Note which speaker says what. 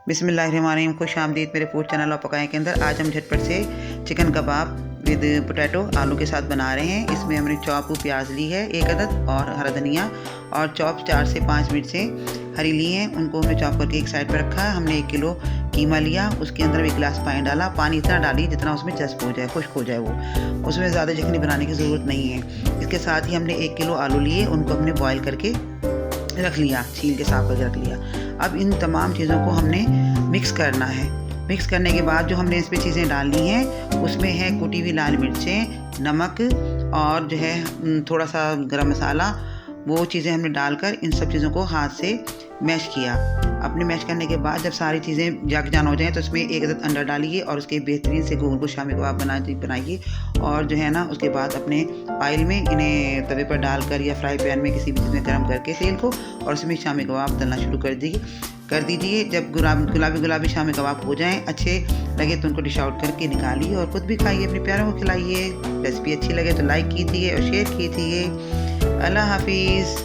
Speaker 1: बिस्मिल्लाहिर्रहमानिर्रहीम। खुश आमदीद मेरे फूड चैनल और पकाएं के अंदर। आज हम झटपट से चिकन कबाब विद पोटैटो आलू के साथ बना रहे हैं। इसमें हमने चॉप प्याज ली है 1 अदद और हरा धनिया और चॉप 4 से 5 मिर्चें हरी ली हैं, उनको हमने चॉप करके एक साइड पर रखा है। हमने 1 किलो कीमा लिया, उसके अंदर 1 गिलास पानी डाला। पानी इतना डालिए जितना उसमें जज्ब हो जाए, खुश्क हो जाए वो, उसमें ज़्यादा यखनी बनाने की ज़रूरत नहीं है। इसके साथ ही हमने 1 किलो आलू लिए, उनको हमने बॉयल करके रख लिया, छील के साफ करके रख लिया। अब इन तमाम चीज़ों को हमने मिक्स करना है। मिक्स करने के बाद जो हमने इस पर चीज़ें डालनी हैं उसमें है कुटी हुई लाल मिर्चें, नमक और जो है थोड़ा सा गरम मसाला। वो चीज़ें हमने डालकर इन सब चीज़ों को हाथ से मैश किया। अपने मैश करने के बाद जब सारी चीज़ें यकजान हो जाएँ तो उसमें 1 अदद अंडा डालिए और उसके बेहतरीन से गोल गोल शामी कबाब बनाइए। और जो है ना उसके बाद अपने ऑयल में इन्हें तवे पर डालकर या फ्राई पैन में किसी भी चीज़ में गर्म करके तेल को, और उसमें शामी कबाब तलना शुरू कर दीजिए। जब गुलाबी शामी कबाब हो जाएं, अच्छे लगे तो उनको डिश आउट करके निकालिए और खुद भी खाइए, अपने प्यारों को खिलाइए। रेसिपी अच्छी लगे तो लाइक कीजिए और शेयर कीजिए। अल्लाह हाफिज़।